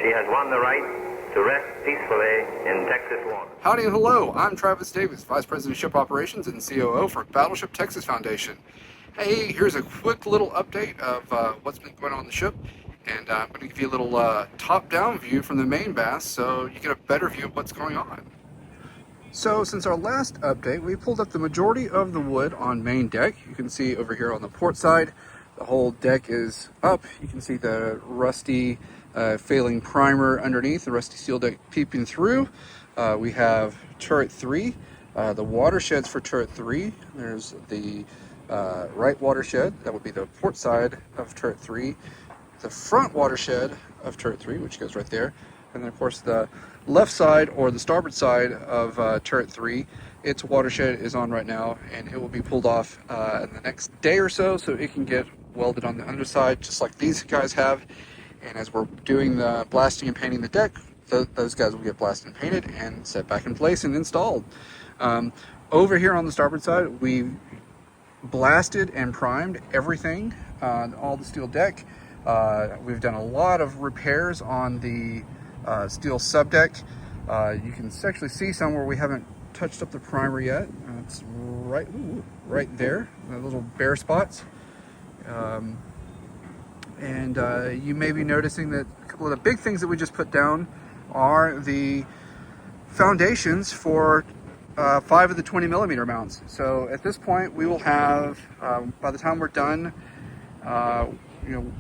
She has won the right to rest peacefully in Texas waters. Howdy and hello, I'm Travis Davis, Vice President of Ship Operations and COO for Battleship Texas Foundation. Hey, here's a quick little update of what's been going on the ship, and I'm going to give you a little top-down view from the main mast so you get a better view of what's going on. So since our last update, we pulled up the majority of the wood on main deck. You can see over here on the port side, the whole deck is up. You can see the rusty failing primer underneath, the rusty steel deck peeping through. We have turret 3, the watersheds for turret 3. There's the right watershed, that would be the port side of turret 3, the front watershed of turret 3, which goes right there, and then of course the left side or the starboard side of turret 3, its watershed is on right now, and it will be pulled off in the next day or so it can get welded on the underside just like these guys have. And as we're doing the blasting and painting the deck, those guys will get blasted and painted and set back in place and installed. Over here on the starboard side, we blasted and primed everything, all the steel deck. We've done a lot of repairs on the steel subdeck. You can actually see some where we haven't touched up the primer yet. It's right there, the little bare spots. And you may be noticing that a couple of the big things that we just put down are the foundations for 5 of the 20mm mounts. So at this point we will have, by the time we're done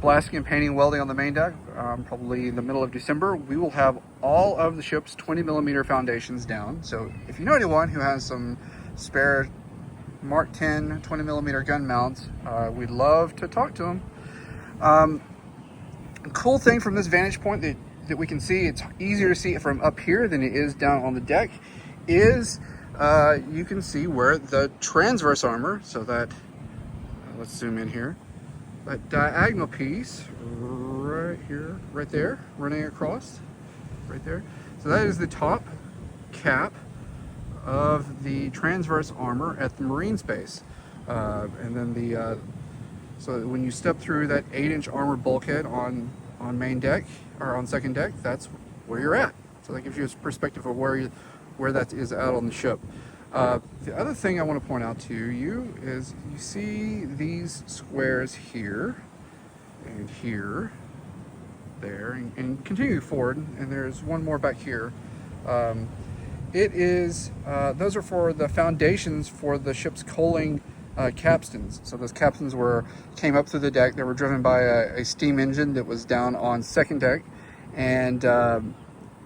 blasting and painting and welding on the main deck, probably in the middle of December, we will have all of the ship's 20mm foundations down. So if you know anyone who has some spare Mark 10 20mm gun mounts, we'd love to talk to them. Cool thing from this vantage point that we can see, it's easier to see it from up here than it is down on the deck, is you can see where the transverse armor, so that, let's zoom in here, that diagonal piece right here, right there, running across, right there. So that is the top cap of the transverse armor at the marine space. And then so when you step through that 8-inch armor bulkhead on main deck, or on second deck, that's where you're at. So that gives you a perspective of where that is out on the ship. The other thing I want to point out to you is you see these squares here, and here, there, and continue forward, and there's one more back here. Those are for the foundations for the ship's coaling capstans. So those capstans came up through the deck. They were driven by a steam engine that was down on second deck, and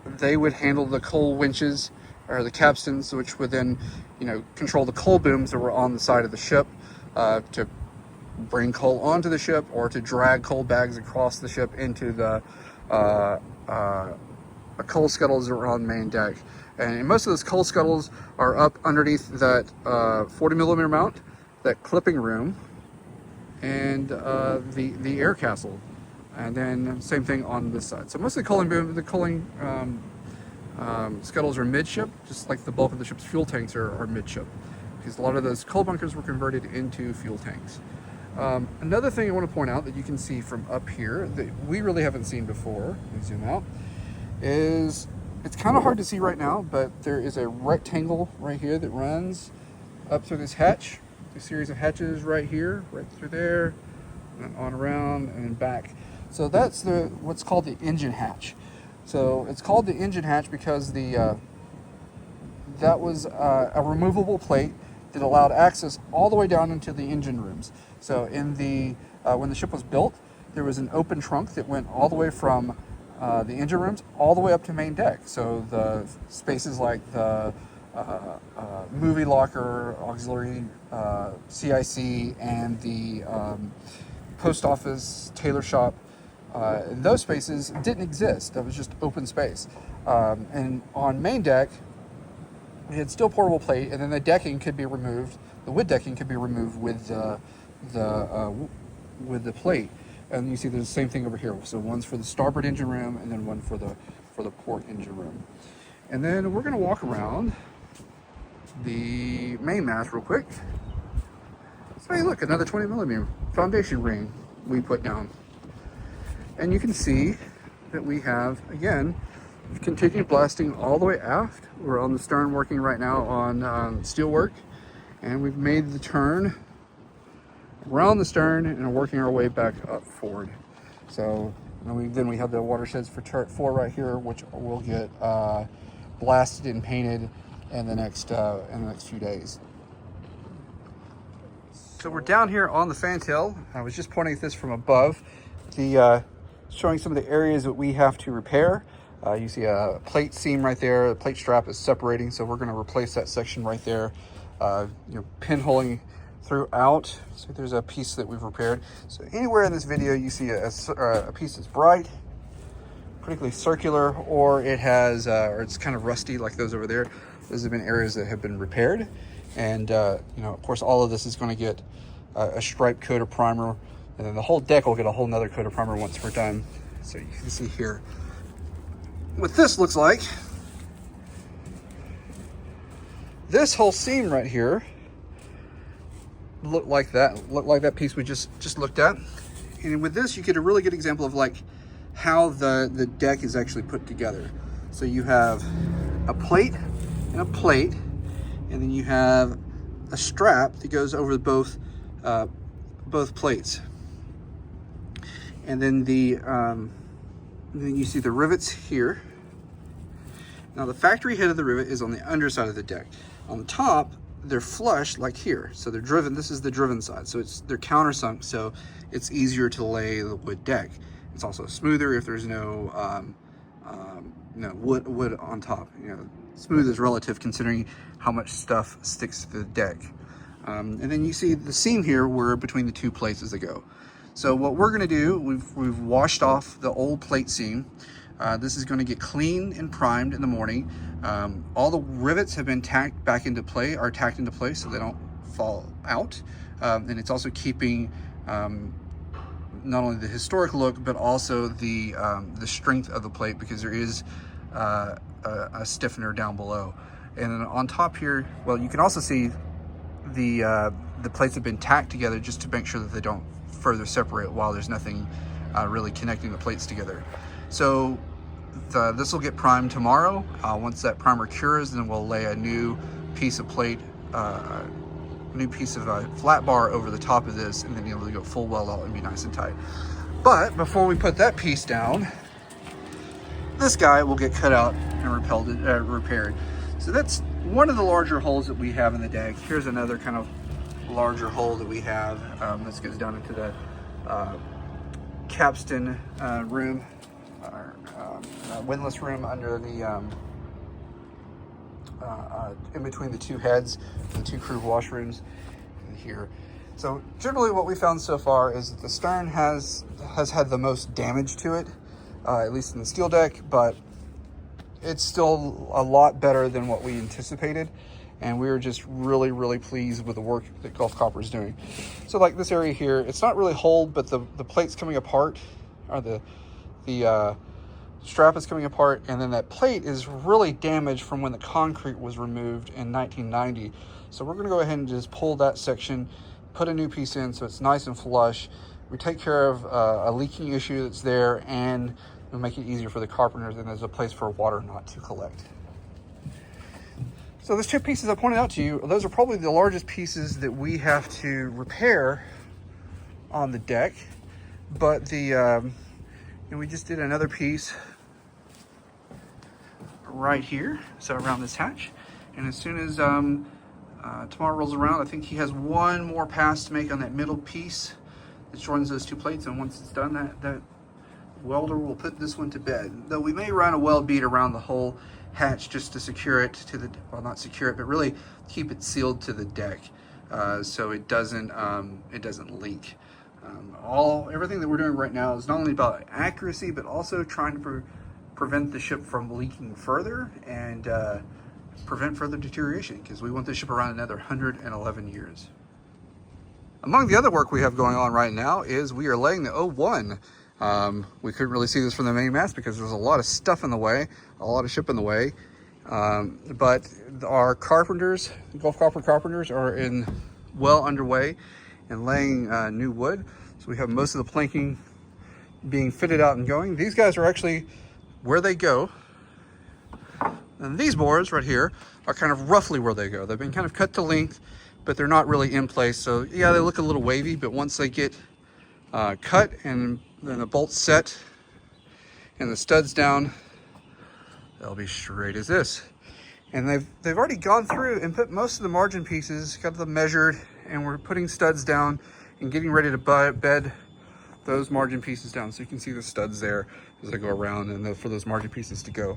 they would handle the coal winches, or the capstans, which would then control the coal booms that were on the side of the ship to bring coal onto the ship or to drag coal bags across the ship into the coal scuttles that were on main deck. And most of those coal scuttles are up underneath that 40mm mount, that clipping room, and the air castle, and then same thing on this side. So most of the coaling scuttles are midship, just like the bulk of the ship's fuel tanks are midship, because a lot of those coal bunkers were converted into fuel tanks. Another thing I want to point out that you can see from up here that we really haven't seen before, let me zoom out, is it's kind of hard to see right now, but there is a rectangle right here that runs up through this hatch, a series of hatches right here, right through there, and on around and back. So that's what's called the engine hatch. So it's called the engine hatch because that was a removable plate that allowed access all the way down into the engine rooms. So when the ship was built, there was an open trunk that went all the way from the engine rooms all the way up to main deck. So the spaces like the movie locker, auxiliary, CIC, and the post office, tailor shop, those spaces didn't exist. That was just open space. And on main deck, we had steel portable plate, and then the decking could be removed. The wood decking could be removed with the plate. And you see there's the same thing over here. So one's for the starboard engine room, and then one for the port engine room. And then we're going to walk around the main mast real quick. So hey, look, another 20mm foundation ring we put down. And you can see that we have, again, we've continued blasting all the way aft. We're on the stern working right now on steel work, and we've made the turn around the stern and are working our way back up forward. So then we have the watersheds for turret 4 right here, which will get blasted and painted in the next few days. So we're down here on the fantail. I was just pointing at this from above, showing some of the areas that we have to repair. You see a plate seam right there. The plate strap is separating, so we're going to replace that section right there. Pinholing throughout. So there's a piece that we've repaired. So anywhere in this video you see a piece that's bright, particularly circular, or it has, or it's kind of rusty like those over there, those have been areas that have been repaired. And of course, all of this is going to get a stripe coat of primer, and then the whole deck will get a whole nother coat of primer once we're done. So you can see here what this looks like. This whole seam right here looked like that piece we just looked at. And with this, you get a really good example of like how the deck is actually put together. So you have a plate and a plate, and then you have a strap that goes over both plates. And then then you see the rivets here. Now the factory head of the rivet is on the underside of the deck. On the top, they're flush like here. So they're driven, this is the driven side. So they're countersunk, so it's easier to lay the wood deck. It's also smoother if there's no wood on top. Smooth is relative considering how much stuff sticks to the deck. And then you see the seam here where between the two places that go. So what we're going to do, we've washed off the old plate seam. This is going to get clean and primed in the morning. All the rivets have been tacked into place so they don't fall out. And it's also keeping not only the historic look, but also the strength of the plate, because there is a stiffener down below. And then on top here, well, you can also see the plates have been tacked together just to make sure that they don't further separate while there's nothing really connecting the plates together. So this will get primed tomorrow. Once that primer cures, then we'll lay a new piece of plate, a new piece of flat bar over the top of this, and then be able to go full weld out and be nice and tight. But before we put that piece down, this guy will get cut out and repaired. So that's one of the larger holes that we have in the deck. Here's another kind of larger hole that we have. This goes down into the capstan room, windlass room under the in between the two heads, the two crew washrooms here. So generally what we found so far is that the stern has had the most damage to it, at least in the steel deck, but it's still a lot better than what we anticipated. And we were just really, really pleased with the work that Gulf Copper is doing. So like this area here, it's not really holed, but the plate's coming apart, or the strap is coming apart, and then that plate is really damaged from when the concrete was removed in 1990. So we're gonna go ahead and just pull that section, put a new piece in so it's nice and flush. We take care of a leaking issue that's there, and we'll make it easier for the carpenters, and there's a place for water not to collect. So those two pieces I pointed out to you, those are probably the largest pieces that we have to repair on the deck. But we just did another piece right here, so around this hatch. And as soon as tomorrow rolls around, I think he has one more pass to make on that middle piece that joins those two plates. And once it's done, that welder will put this one to bed. Though we may run a weld bead around the whole hatch just to secure it to the, well, not secure it, but really keep it sealed to the deck, so it doesn't leak. Everything that we're doing right now is not only about accuracy, but also trying to prevent the ship from leaking further and prevent further deterioration, because we want the ship around another 111 years. Among the other work we have going on right now is we are laying the 01. We couldn't really see this from the main mast because there's a lot of stuff in the way, a lot of ship in the way. But our carpenters, Gulf Copper carpenters, are well underway and laying new wood. So we have most of the planking being fitted out and going. These guys are actually where they go. And these boards right here are kind of roughly where they go. They've been kind of cut to length, but they're not really in place. So yeah, they look a little wavy, but once they get cut and then the bolts set and the studs down, they'll be straight as this. And they've already gone through and put most of the margin pieces, got them measured, and we're putting studs down and getting ready to bed those margin pieces down. So you can see the studs there as I go around, and for those margin pieces to go.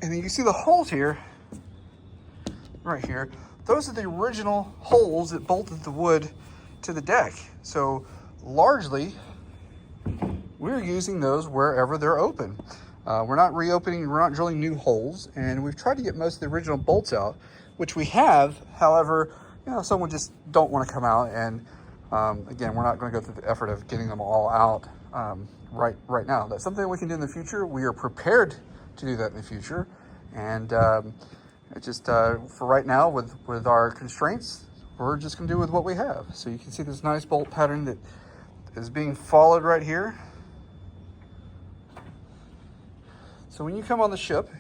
And then you can see the holes here, right here. Those are the original holes that bolted the wood to the deck. So largely, we're using those wherever they're open. We're not reopening, we're not drilling new holes, and we've tried to get most of the original bolts out, which we have. However, you know, some would just don't want to come out, and again, we're not going to go through the effort of getting them all out right now. That's something we can do in the future. We are prepared to do that in the future, and it just for right now, with our constraints, we're just going to do with what we have. So you can see this nice bolt pattern that is being followed right here. So when you come on the ship,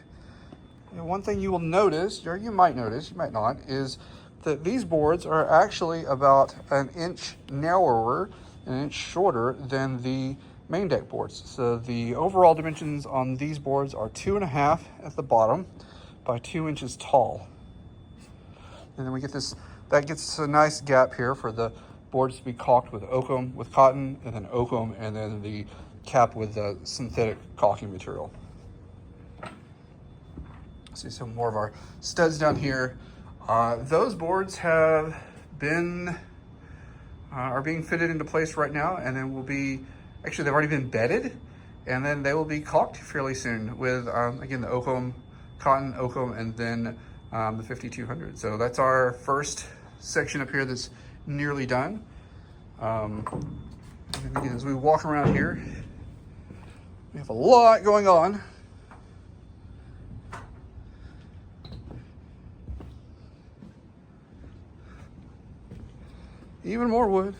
you know, one thing you will notice, or you might notice, you might not, is that these boards are actually about an inch narrower, an inch shorter than the main deck boards. So the overall dimensions on these boards are 2.5 at the bottom by 2 inches tall. And then we get this, that gets us a nice gap here for the boards to be caulked with oakum, with cotton, and then oakum, and then the cap with the synthetic caulking material. See some more of our studs down here. Those boards have been, are being fitted into place right now, and then will be, actually they've already been bedded, and then they will be caulked fairly soon with, again, the oakum, cotton, oakum, and then the 5200. So that's our first section up here that's nearly done. And again, as we walk around here, we have a lot going on. Even more wood.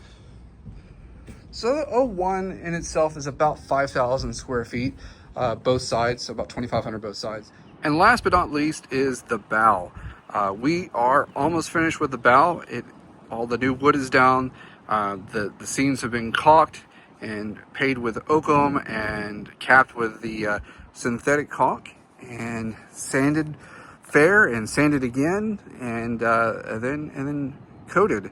So the O1 in itself is about 5,000 square feet, both sides, so about 2,500 both sides. And last but not least is the bow. We are almost finished with the bow. All the new wood is down. The seams have been caulked and paid with oakum and capped with the synthetic caulk and sanded fair and sanded again, and then coated.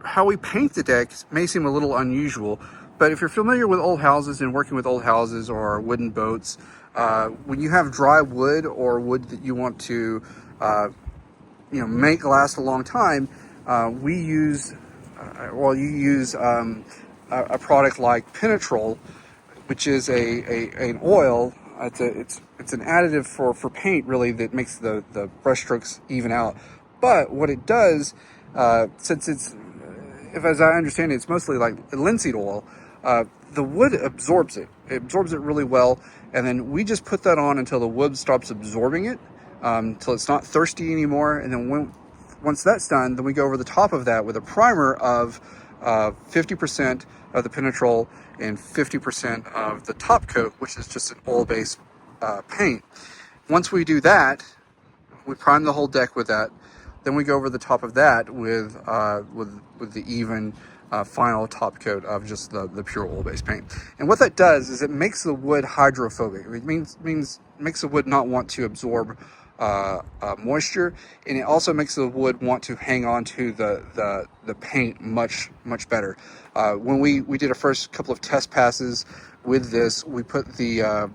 How we paint the deck may seem a little unusual, but if you're familiar with old houses and working with old houses or wooden boats, when you have dry wood or wood that you want to make last a long time, you use a product like Penetrol, which is an oil. It's an additive for paint, really, that makes the brush strokes even out. But what it does, since as I understand it, it's mostly like linseed oil, the wood absorbs it. It absorbs it really well, and then we just put that on until the wood stops absorbing it, until it's not thirsty anymore. And then once that's done, then we go over the top of that with a primer of 50% of the Penetrol and 50% of the top coat, which is just an oil-based paint. Once we do that, we prime the whole deck with that. Then we go over the top of that with the even final top coat of just the pure oil-based paint. And what that does is it makes the wood hydrophobic. It makes the wood not want to absorb moisture, and it also makes the wood want to hang on to the paint much better. When we did our first couple of test passes with this, we put the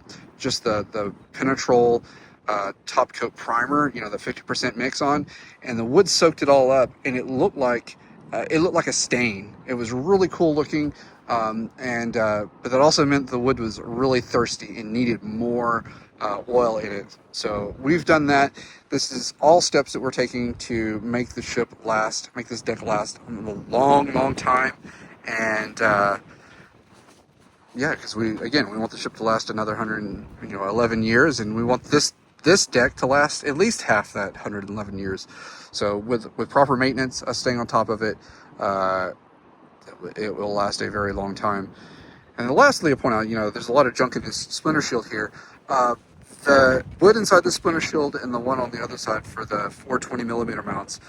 Penetrol top coat primer, the 50% mix on, and the wood soaked it all up, and it looked like a stain. It was really cool looking, but that also meant the wood was really thirsty and needed more oil in it. So we've done that. This is all steps that we're taking to make the ship last, make this deck last a long time, and yeah, because we want the ship to last another 111 years, and we want this deck to last at least half that 111 years. So with proper maintenance, us staying on top of it, it will last a very long time. And lastly, I point out, there's a lot of junk in this splinter shield here. The wood inside the splinter shield and the one on the other side for the 420 millimeter mounts,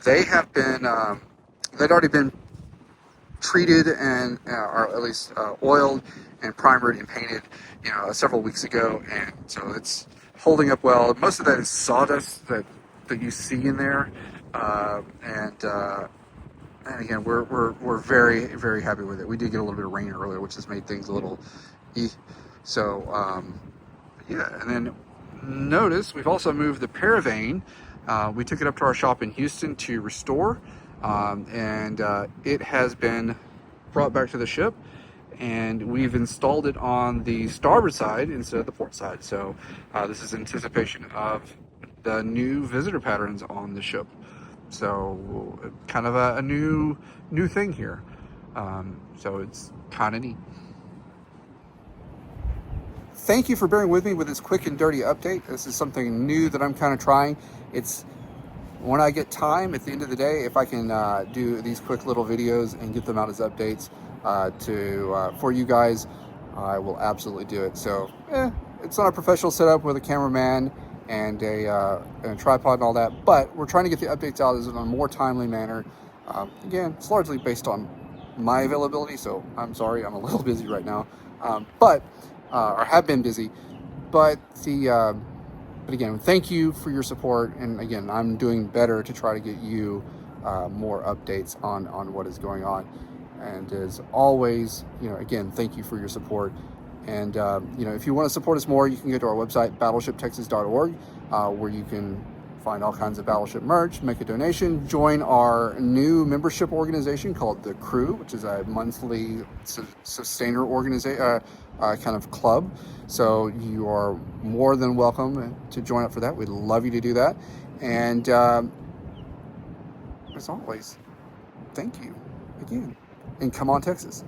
they have been, they'd already been treated and or at least oiled and primered and painted, several weeks ago, and so it's holding up well. Most of that is sawdust that you see in there, and again, we're very, very happy with it. We did get a little bit of rain earlier, which has made things a little so yeah. And then notice we've also moved the paravane. We took it up to our shop in Houston to restore, and it has been brought back to the ship, and we've installed it on the starboard side instead of the port side. So this is anticipation of the new visitor patterns on the ship. So kind of a new thing here. So it's kind of neat. Thank you for bearing with me with this quick and dirty update. This is something new that I'm kind of trying. It's when I get time at the end of the day, if I can do these quick little videos and get them out as updates for you guys, I will absolutely do it. So it's not a professional setup with a cameraman and a tripod and all that, but we're trying to get the updates out in a more timely manner. Again, it's largely based on my availability, so I'm sorry, I'm a little busy right now, or have been busy, but again, thank you for your support, and again, I'm doing better to try to get you more updates on what is going on. And as always, again, thank you for your support. And if you want to support us more, you can go to our website, battleshiptexas.org, where you can find all kinds of Battleship merch, make a donation, join our new membership organization called The Crew, which is a monthly sustainer organization, kind of club. So you are more than welcome to join up for that. We'd love you to do that. And as always, thank you again. And come on, Texas.